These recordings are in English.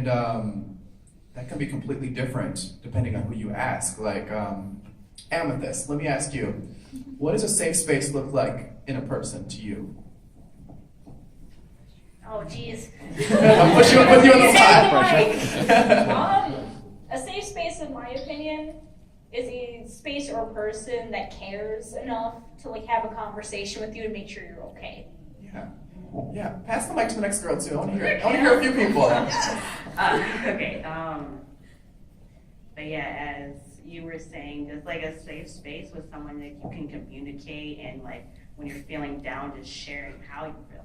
And that can be completely different depending on who you ask. Like, Amethyst, let me ask you, what does a safe space look like in a person to you? Oh, geez. I'm put you on the spot. A safe space, in my opinion, is a space or a person that cares enough to like have a conversation with you and make sure you're okay. Yeah. Pass the mic to the next girl too. I want to hear it. I want to hear a few people. Okay. But yeah, as you were saying, just like a safe space with someone that you can communicate and like when you're feeling down, just sharing how you feel.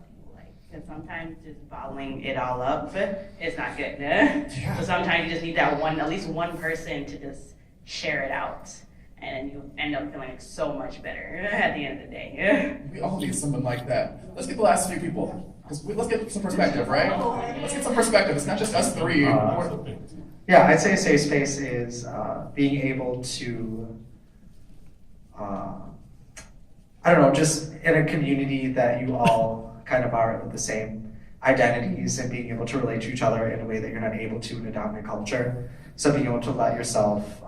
Because sometimes just bottling it all up is not good. So sometimes you just need that at least one person to just share it out. And you end up feeling like so much better at the end of the day. We all need someone like that. Let's get the last few people. Let's get some perspective, right? Let's get some perspective. It's not just us three. Yeah, I'd say a safe space is being able to, just in a community that you all kind of are with the same identities and being able to relate to each other in a way that you're not able to in a dominant culture. So being able to let yourself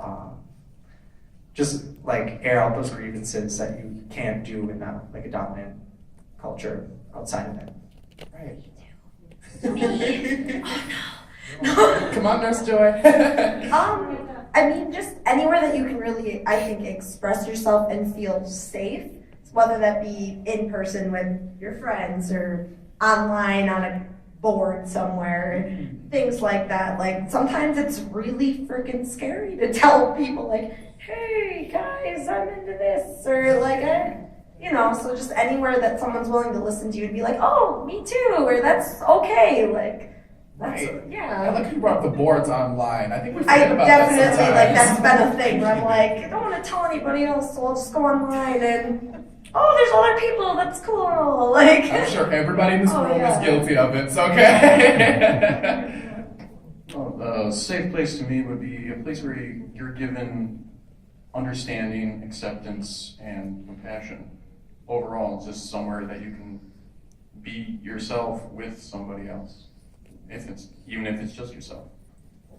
just like air out those grievances that you can't do in like a dominant culture outside of it. Right. No. Come on, Nurse Joy. I mean, just anywhere that you can really, I think, express yourself and feel safe, whether that be in person with your friends or online on a board somewhere, things like that. Like, sometimes it's really freaking scary to tell people, like, hey, guys, I'm into this, or like, so just anywhere that someone's willing to listen to you and be like, oh, me too, or that's okay, like, that's, right. Yeah. I like how you brought up the boards online. I think we I forget about definitely, that that's been a thing where I'm like, I don't want to tell anybody else, so I'll just go online and, oh, there's other people, that's cool, like. I'm sure everybody in this room is guilty of it, it's okay. A safe place to me would be a place where you're given understanding, acceptance, and compassion. Overall, it's just somewhere that you can be yourself with somebody else, even if it's just yourself.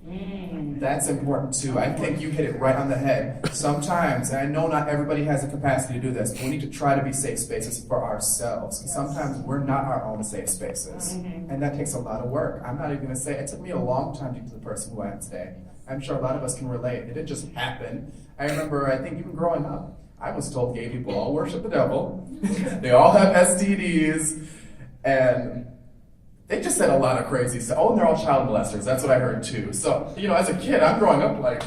That's important too. I think you hit it right on the head. Sometimes, and I know not everybody has the capacity to do this, but we need to try to be safe spaces for ourselves. Yes. Sometimes we're not our own safe spaces. And that takes a lot of work. I'm not even going to say, it took me a long time to be the person who I am today. I'm sure a lot of us can relate. It didn't just happen. I remember, I think even growing up, I was told gay people all worship the devil. They all have STDs. And they just said a lot of crazy stuff. Oh, and they're all child molesters. That's what I heard too. So, as a kid, I'm growing up like,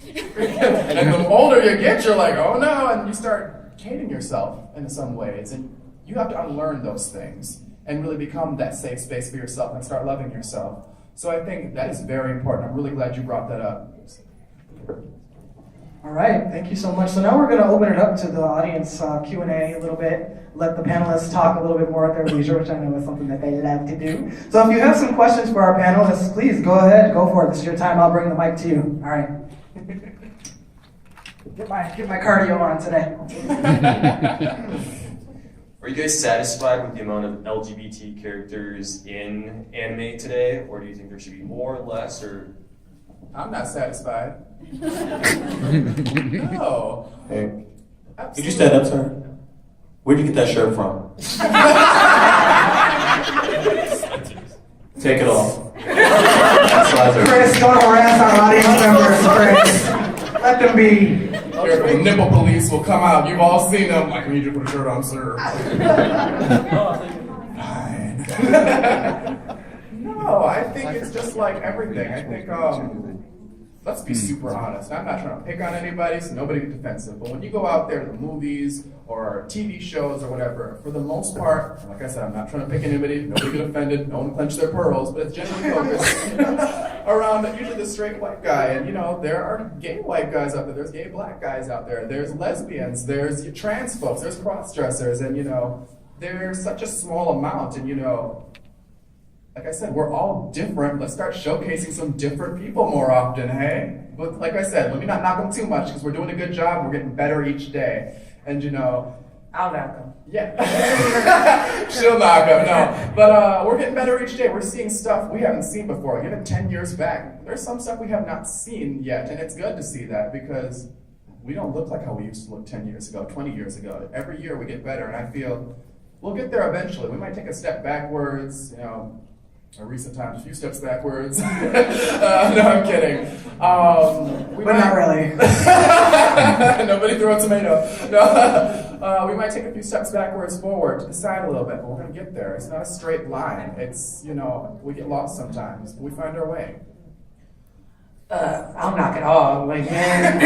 and the older you get, you're like, oh no, and you start hating yourself in some ways. And you have to unlearn those things and really become that safe space for yourself and start loving yourself. So I think that is very important. I'm really glad you brought that up. All right, thank you so much. So now we're going to open it up to the audience Q&A a little bit. Let the panelists talk a little bit more at their leisure, which I know is something that they love to do. So if you have some questions for our panelists, please go ahead, go for it. This is your time. I'll bring the mic to you. All right. Get my cardio on today. Are you guys satisfied with the amount of LGBT characters in anime today, or do you think there should be more, less, or? I'm not satisfied. No. Hey, Absolutely. could you stand up, sir? Where'd you get that shirt from? Take it off. Chris, don't harass our audience members, Chris. Let them be. The nipple police will come out. You've all seen them. Like, we need you to put a shirt on, sir. Fine. No, I think it's just like everything. I think, let's be super honest. I'm not trying to pick on anybody, so nobody get defensive. But when you go out there to the movies or TV shows or whatever, for the most part, like I said, I'm not trying to pick anybody. Nobody get offended. No one clench their pearls. But it's generally focused around usually the straight white guy. And, there are gay white guys out there. There's gay black guys out there. There's lesbians. There's trans folks. There's cross-dressers. And, there's such a small amount. And, like I said, we're all different. Let's start showcasing some different people more often, hey? But like I said, let me not knock them too much because we're doing a good job. We're getting better each day. And, I'll knock them. Yeah. She'll knock them, no. But we're getting better each day. We're seeing stuff we haven't seen before. Even 10 years back, there's some stuff we have not seen yet. And it's good to see that because we don't look like how we used to look 10 years ago, 20 years ago. Every year we get better. And I feel we'll get there eventually. We might take a step backwards, you know, in recent times, a few steps backwards. No, I'm kidding. But not really. Nobody threw a tomato. No, we might take a few steps backwards forward to the side a little bit, but we're going to get there. It's not a straight line. It's, you know, we get lost sometimes, but we find our way. I'll knock it all. Like, man,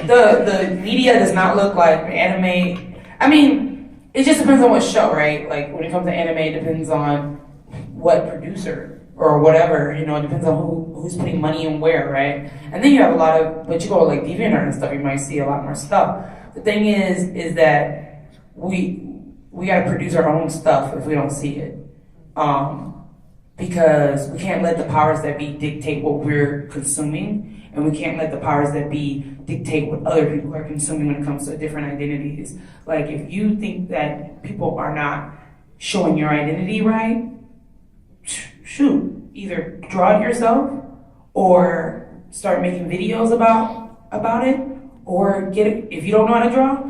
the media does not look like anime. I mean, it just depends on what show, right? Like, when it comes to anime, it depends on what producer or whatever, you know, it depends on who's putting money in where, right? And then you have a lot of, but you go like DeviantArt and stuff, you might see a lot more stuff. The thing is that we gotta produce our own stuff if we don't see it. Because we can't let the powers that be dictate what we're consuming, and we can't let the powers that be dictate what other people are consuming when it comes to different identities. Like, if you think that people are not showing your identity right, shoot, either draw it yourself or start making videos about it, or get it. If you don't know how to draw,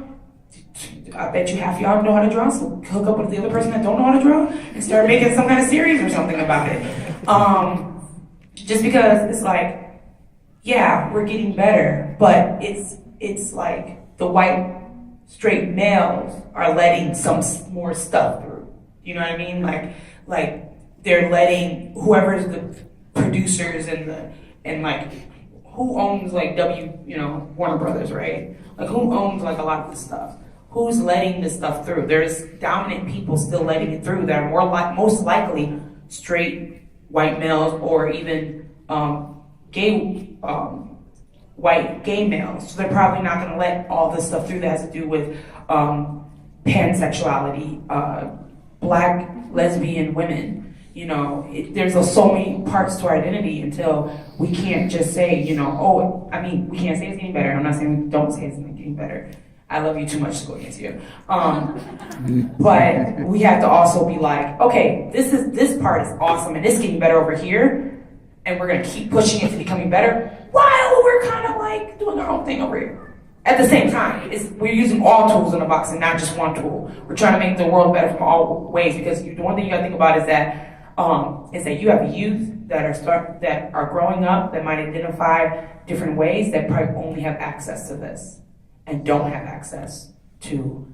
I bet you half y'all know how to draw, so hook up with the other person that don't know how to draw and start making some kind of series or something about it. Just because it's like, yeah, we're getting better, but it's like the white straight males are letting some more stuff through. You know what I mean? Like they're letting whoever's the producers and like who owns like Warner Brothers, right? Like who owns like a lot of this stuff? Who's letting this stuff through? There's dominant people still letting it through that are most likely straight white males or even gay white gay males. So they're probably not going to let all this stuff through that has to do with pansexuality, black lesbian women. You know, there's so many parts to our identity until we can't just say, we can't say it's getting better. I'm not saying we don't say it's getting better. I love you too much to go against you. But we have to also be like, okay, this part is awesome and it's getting better over here, and we're gonna keep pushing it to becoming better while we're kind of like doing our own thing over here. At the same time, we're using all tools in the box and not just one tool. We're trying to make the world better from all ways, because the one thing you gotta think about is that you have youth that are growing up that might identify different ways that probably only have access to this and don't have access to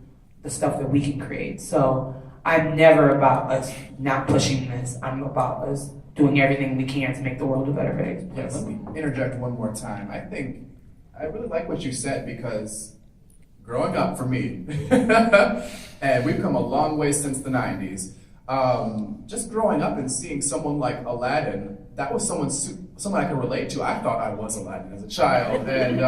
the stuff that we can create. So I'm never about us not pushing this. I'm about us doing everything we can to make the world a better place. Yeah, let me interject one more time. I really like what you said, because growing up for me, and we've come a long way since the 90s, just growing up and seeing someone like Aladdin, that was someone I could relate to. I thought I was Aladdin as a child. And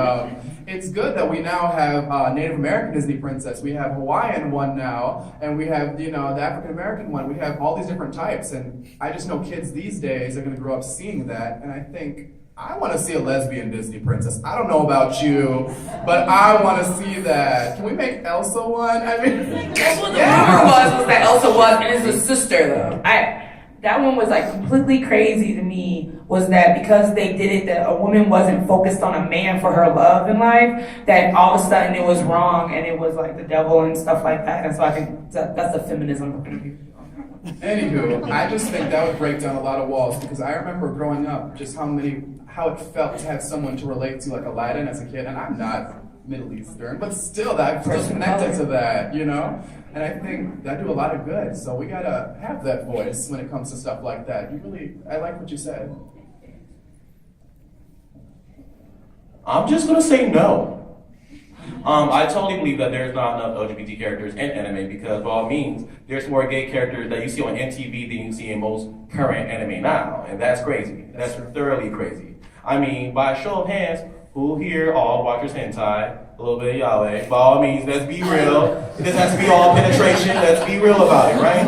it's good that we now have Native American Disney princess. We have Hawaiian one now, and we have, the African American one. We have all these different types. And I just know kids these days are going to grow up seeing that. And I think, I want to see a lesbian Disney princess. I don't know about you, but I want to see that. Can we make Elsa one? I mean, that's what the rumor was that Elsa was, and it's a sister though. That one was like completely crazy to me, was that because they did it, that a woman wasn't focused on a man for her love in life, that all of a sudden it was wrong and it was like the devil and stuff like that. And so I think that's the feminism we're going to be. Anywho, I just think that would break down a lot of walls, because I remember growing up just how it felt to have someone to relate to like Aladdin as a kid, and I'm not Middle Eastern, but still I'm still connected to that, And I think that do a lot of good. So we gotta have that voice when it comes to stuff like that. I like what you said. I'm just gonna say no. I totally believe that there's not enough LGBT characters in anime, because by all means, there's more gay characters that you see on MTV than you see in most current anime now, and that's crazy. That's thoroughly crazy. I mean, by a show of hands, who here all watches hentai? A little bit of yaoi. By all means, let's be real. It doesn't have to be all penetration. Let's be real about it, right?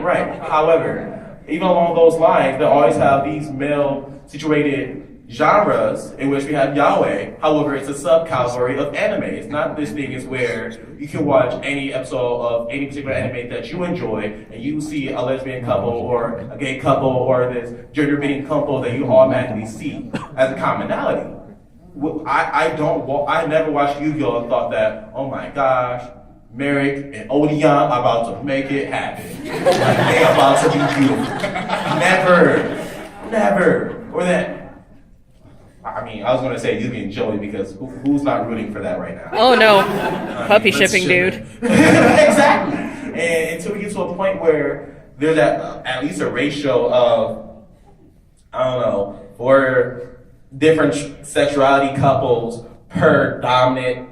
Right. However, even along those lines, they always have these male-situated genres in which we have yaoi. However, it's a subcategory of anime. It's not this thing is where you can watch any episode of any particular anime that you enjoy and you see a lesbian couple or a gay couple or this gender-bending couple that you automatically see as a commonality. I never watched Yu-Gi-Oh! And thought that, oh my gosh, Merrick and Odeon are about to make it happen. Like, they are about to be beautiful. Never. Or that, I mean, I was going to say Yugi and Joey because who's not rooting for that right now? Oh no, puppy let's shipping, ship dude. it. Exactly. And until we get to a point where there's at least a ratio of, I don't know, 4 different sexuality couples per dominant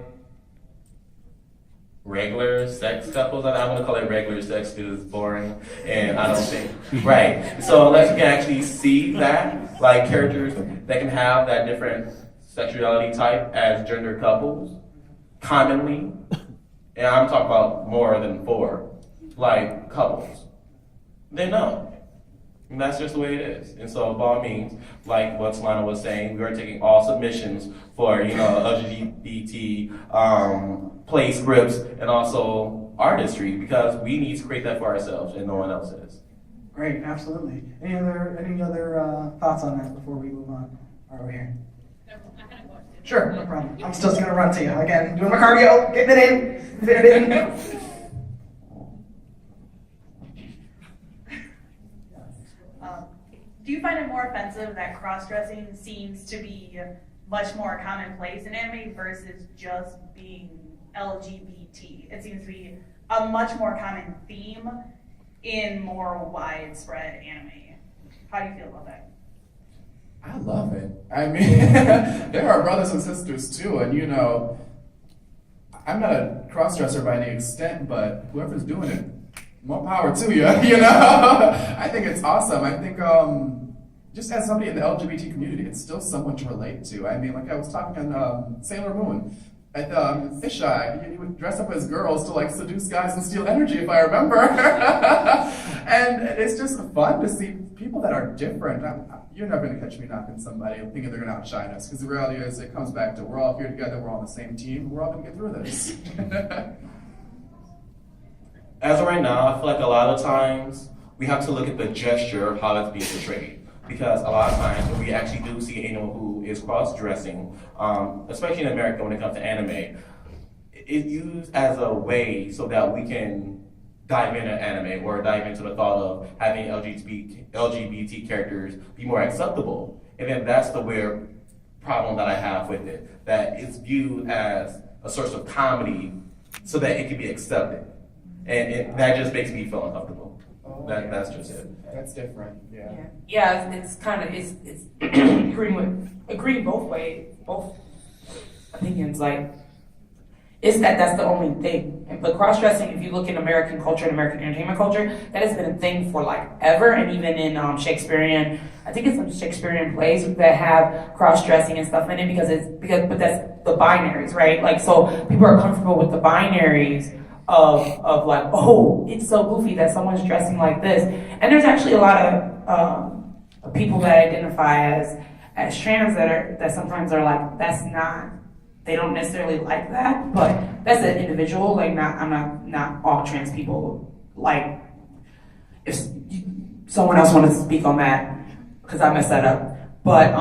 regular sex couples. I'm going to call it regular sex because it's boring, and I don't think right. So unless you can actually see that, like characters that can have that different sexuality type as gender couples, commonly, and I'm talking about more than 4, like couples, then no. And that's just the way it is. And so by all means, like what Solana was saying, we are taking all submissions for, LGBT play scripts and also artistry because we need to create that for ourselves and no one else is. Great, absolutely. Any other thoughts on that before we move on? Over here. Sure, no problem. I'm still gonna run to you. Again, doing my cardio, getting it in, fitting it in. Do you find it more offensive that cross-dressing seems to be much more commonplace in anime versus just being LGBT? It seems to be a much more common theme in more widespread anime. How do you feel about that? I love it. I mean, there are brothers and sisters too, and I'm not a cross-dresser by any extent, but whoever's doing it, more power to you, I think it's awesome. I think just as somebody in the LGBT community, it's still someone to relate to. I mean, like I was talking on Sailor Moon, at Fisheye, he would dress up as girls to like seduce guys and steal energy, if I remember. And it's just fun to see people that are different. You're never gonna catch me knocking somebody thinking they're gonna outshine us, because the reality is it comes back to we're all here together, we're all on the same team, we're all gonna get through this. As of right now, I feel like a lot of times we have to look at the gesture of how that's being portrayed. Because a lot of times when we actually do see anyone who is cross-dressing, especially in America when it comes to anime, it's used as a way so that we can dive into anime or dive into the thought of having LGBT characters be more acceptable. And then that's the weird problem that I have with it, that it's viewed as a source of comedy so that it can be accepted. And that just makes me feel uncomfortable. That's just it. That's different, yeah. Yeah, it's kind of it's agreeing both ways, both opinions. Like, it's that's the only thing. But cross-dressing, if you look in American culture and American entertainment culture, that has been a thing for like ever. And even in Shakespearean, I think it's some Shakespearean plays that have cross-dressing and stuff in it but that's the binaries, right? Like, so people are comfortable with the binaries of like, oh, it's so goofy that someone's dressing like this. And there's actually a lot of people that identify as trans that sometimes are like, they don't necessarily like that, but that's an individual. Like, not all trans people. Like, if someone else wanted to speak on that, because I messed that up. But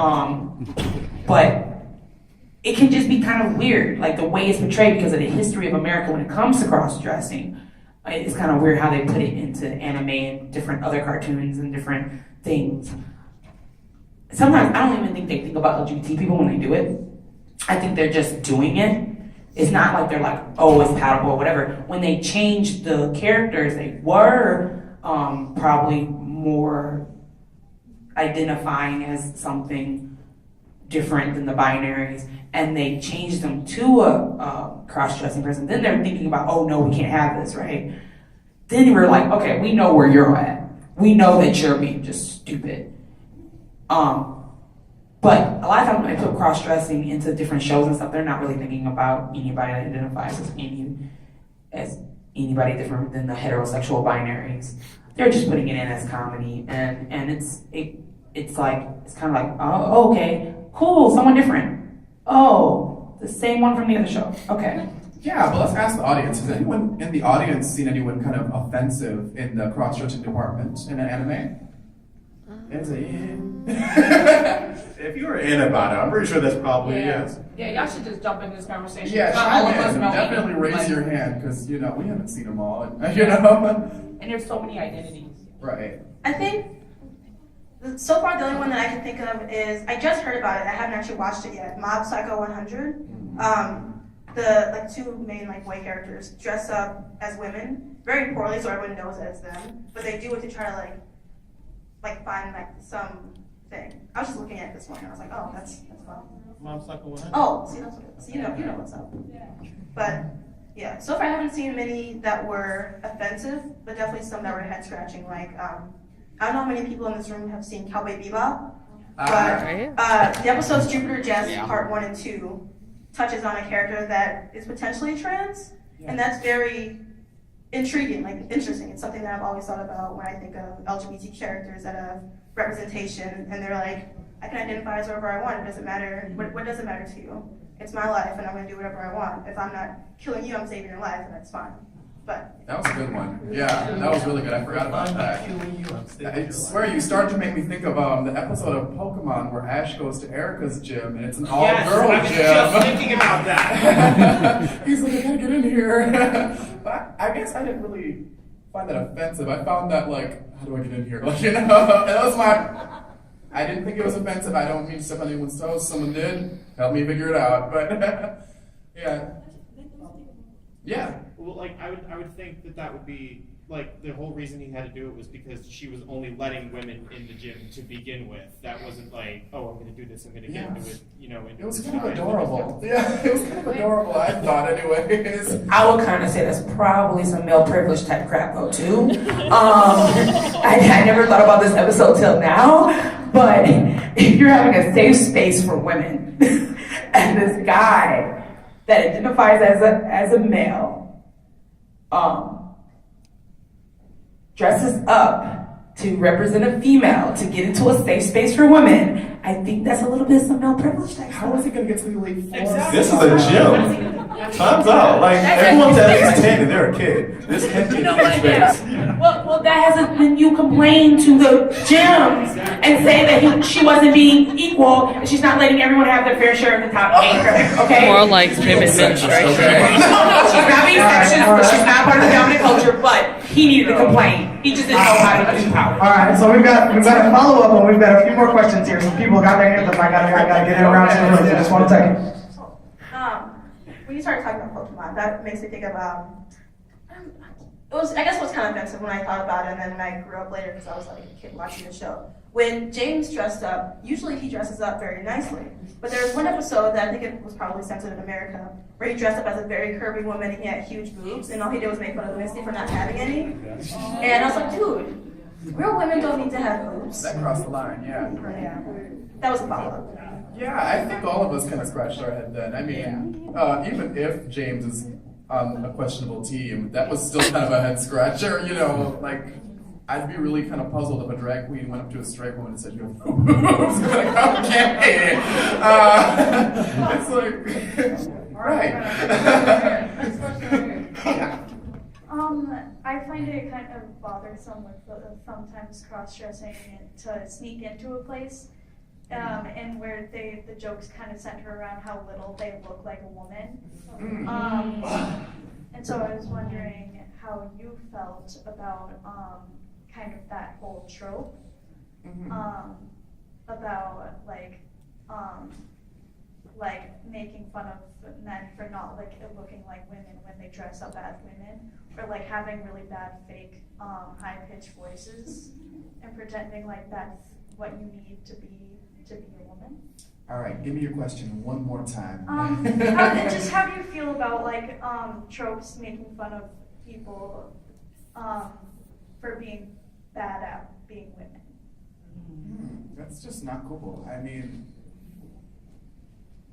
it can just be kind of weird, like the way it's portrayed because of the history of America when it comes to cross-dressing. It's kind of weird how they put it into anime and different other cartoons and different things. Sometimes I don't even think they think about LGBT people when they do it. I think they're just doing it. It's not like they're like, oh, it's palatable or whatever. When they changed the characters, they were probably more identifying as something different than the binaries, and they changed them to a cross-dressing person. Then they're thinking about, oh no, we can't have this, right? Then we're like, okay, we know where you're at. We know that you're being just stupid. But a lot of times when they put cross-dressing into different shows and stuff, they're not really thinking about anybody that identifies as anybody different than the heterosexual binaries. They're just putting it in as comedy, and it's kind of like, oh, okay, Cool, someone different. Oh, the same one from the other show. Okay. Yeah, but let's ask the audience. Has anyone in the audience seen anyone kind of offensive in the cross-dressing department in an anime? Is it? If you were in about it, I'm pretty sure that's probably yes. Yeah, y'all should just jump into this conversation. Yeah, Not all of us chime in. know Definitely any. raise Like, your hand because we haven't seen them all. And there's so many identities. Right. I think so far the only one that I can think of is I just heard about it. I haven't actually watched it yet. Mob Psycho 100. The two main white characters dress up as women very poorly, so everyone knows that it's them. But they do it to try to find some thing. I was just looking at this one and I was like, oh, that's fun. Mob Psycho 100. Oh, see, that's what it is. So you know what's up. But yeah, so far I haven't seen many that were offensive, but definitely some that were head scratching. I don't know how many people in this room have seen Cowboy Bebop, but the episodes Jupiter Jazz Part 1 and 2 touches on a character that is potentially trans, and that's very intriguing, interesting. It's something that I've always thought about when I think of LGBT characters that have representation, and they're like, I can identify as whoever I want. It doesn't matter. What does it matter to you? It's my life, and I'm going to do whatever I want. If I'm not killing you, I'm saving your life, and that's fine. But that was a good one. Yeah, that was really good. I forgot about that. I swear, you started to make me think of the episode of Pokemon where Ash goes to Erica's gym, and it's an all-girl I was gym. just thinking about that. He's like, I gotta get in here. But I guess I didn't really find that offensive. I found that how do I get in here? And that was I didn't think it was offensive. I don't mean to step on anyone's toes. Someone did. Help me figure it out. But yeah. Well, I would think that would be the whole reason he had to do it was because she was only letting women in the gym to begin with. That wasn't oh, I'm going to do this. I'm going to get into it. It was kind of adorable. Yeah, it was kind of adorable. I thought, anyways. I would kind of say that's probably some male privilege type crap though too. I never thought about this episode till now, but if you're having a safe space for women, and this guy that identifies as a male, dresses up to represent a female to get into a safe space for women, I think that's a little bit of some male privilege. How is he going to get to the elite four? Exactly. This is a gym. Time's out. Everyone's at least 10 and they're a kid. This can't be space. Well, that hasn't been you complain to the gyms and say that she wasn't being equal and she's not letting everyone have their fair share of the top eight. Okay? More like gym administration. No, she's not being sexist. She's not part of the dominant culture, but he needed to complain. He just didn't know how to use power. All right, so we've got a follow up and we've got a few more questions here. Some people got their hands up. I gotta get it around to the room. Just 1 second. when you started talking about Pokemon, that makes me think of I guess it was kind of offensive when I thought about it, and then when I grew up later because I was like a kid watching the show. When James dressed up, usually he dresses up very nicely, but there was one episode that I think it was probably censored in America, where he dressed up as a very curvy woman and he had huge boobs, and all he did was make fun of Misty for not having any. And I was like, dude, real women don't need to have boobs. That crossed the line, yeah. Yeah. That was a follow-up. Yeah, I think all of us kind of scratched our head then. I mean, even if James is on a questionable team, that was still kind of a head scratcher, you know, like, I'd be really kind of puzzled if a drag queen went up to a straight woman and said, "You have boobs." Like, okay. It's like, right. Yeah. I find it kind of bothersome with sometimes cross-dressing to sneak into a place, and where the jokes kind of center around how little they look like a woman. And so I was wondering how you felt about kind of that whole trope, about like making fun of men for not like looking like women when they dress up as women, or like having really bad fake high-pitched voices and pretending like that's what you need to be a woman. All right, give me your question one more time. How do you feel about like tropes making fun of people for being bad at being women? That's just not cool. I mean,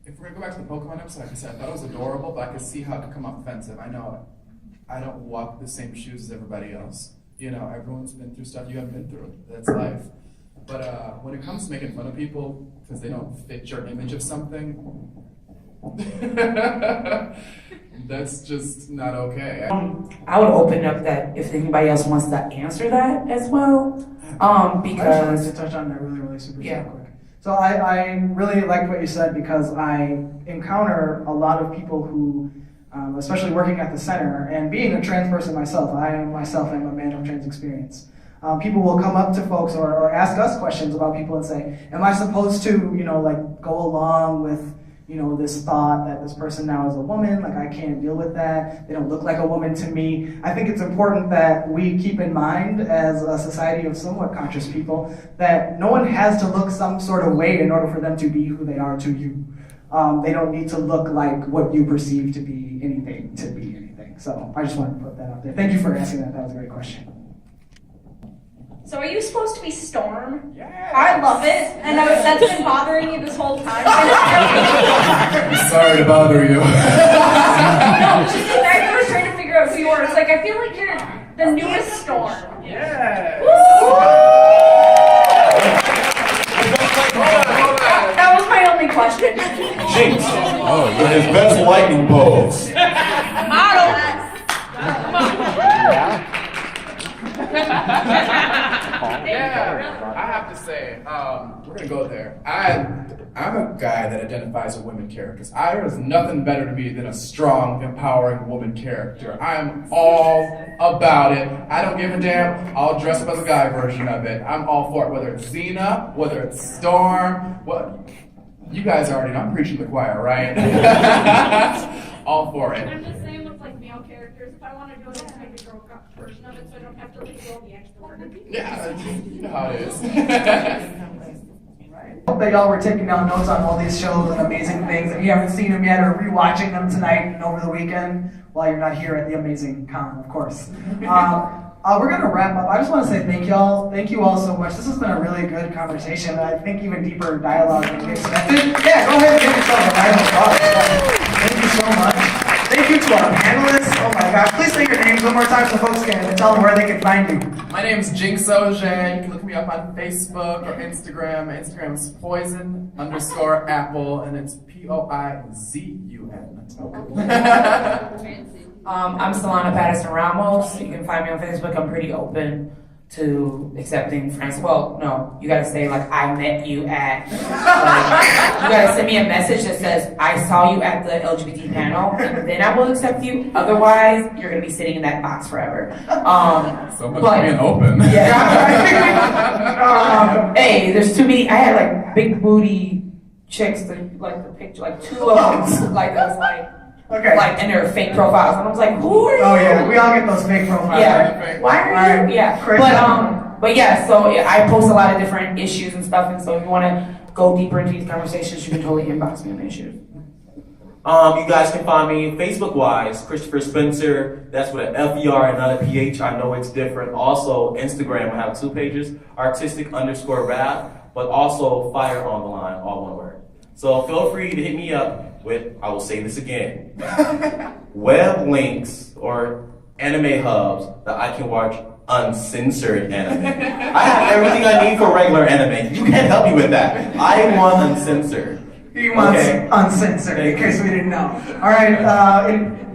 if we're gonna go back to the Pokemon episode, like I said, I thought it was adorable, but I could see how it could come off offensive. I know I don't walk the same shoes as everybody else. You know, everyone's been through stuff you haven't been through. That's life. But when it comes to making fun of people because they don't fit your image of something, that's just not okay. I would open up that if anybody else wants to answer that as well, I just because wanted to touch on that really super Yeah. quick. So I really liked what you said because I encounter a lot of people who, especially working at the center and being a trans person myself, I myself am a man of trans experience. People will come up to folks or ask us questions about people and say, am I supposed to, like go along with, this thought that this person now is a woman, like I can't deal with that, they don't look like a woman to me. I think it's important that we keep in mind as a society of somewhat conscious people that no one has to look some sort of way in order for them to be who they are to you. They don't need to look like what you perceive to be anything. So I just wanted to put that out there. Thank you for asking that. That was a great question. So are you supposed to be Storm? Yeah. I love it, and that's been bothering me this whole time. Sorry to bother you. No, just the fact that I was trying to figure out who you are. It's like I feel like you're the newest Storm. Yeah. That was my only question. Jinx. Oh, with his best lightning pose. Yeah, I have to say, we're gonna go there. I'm a guy that identifies with women characters. There's nothing better to me than a strong, empowering woman character. I'm all about it. I don't give a damn. I'll dress up as a guy version of it. I'm all for it, whether it's Xena, whether it's Storm, what. You guys already know, I'm preaching to the choir, right? All for it. I'm the same with like male characters. If I want to do it, I'll make a girl version of it so I don't have to like go the extra work. Yeah, you know how it is. Hope that y'all were taking down notes on all these shows and amazing things. If you haven't seen them yet or rewatching them tonight and over the weekend while you're not here at the amazing con, of course. We're going to wrap up. I just want to say thank y'all. Thank you all so much. This has been a really good conversation. I think even deeper dialogue than we expected. Yeah, go ahead and give yourself a round of applause. Thank you so much. Thank you to our panelists. Oh my gosh. Please say your names one more time so folks can tell them where they can find you. My name is Jinx. You can look me up on Facebook or Instagram. My Instagram is poison_apple, and it's POIZUN. I'm Solana Patterson Ramos. You can find me on Facebook. I'm pretty open to accepting friends. Well, no, you gotta say like I met you at. You gotta send me a message that says I saw you at the LGBT panel, and then I will accept you. Otherwise, you're gonna be sitting in that box forever. So much for being open. Yeah. Hey, there's too many. I had like big booty chicks that like the picture, like 2 of them, like I was like. Okay. Like, and they're fake profiles, and I was like, "Who are you?" Oh yeah, we all get those fake profiles. Yeah. Right? Why are you? Yeah. But yeah. So I post a lot of different issues and stuff, and so if you want to go deeper into these conversations, you can totally inbox me on the issues. You guys can find me Facebook-wise, Christopher Spencer. That's with an FER and not a PH. I know it's different. Also, Instagram, I have 2 pages, artistic_rap, but also fire on the line, all one word. So feel free to hit me up with, I will say this again, web links or anime hubs that I can watch uncensored anime. I have everything I need for regular anime. You can't help me with that. I want uncensored. He wants uncensored, in case we didn't know. All right,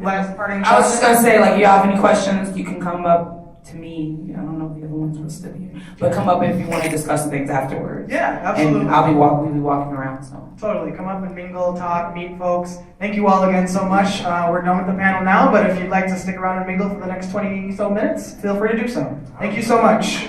last parting I was just gonna say, like, you have any questions, you can come up to me. I don't know if the other ones will still be here, but come up if you want to discuss things afterwards. Yeah, absolutely. And we'll be walking around. So totally, come up and mingle, talk, meet folks. Thank you all again so much. We're done with the panel now, but if you'd like to stick around and mingle for the next 20 so minutes, feel free to do so. Thank you so much.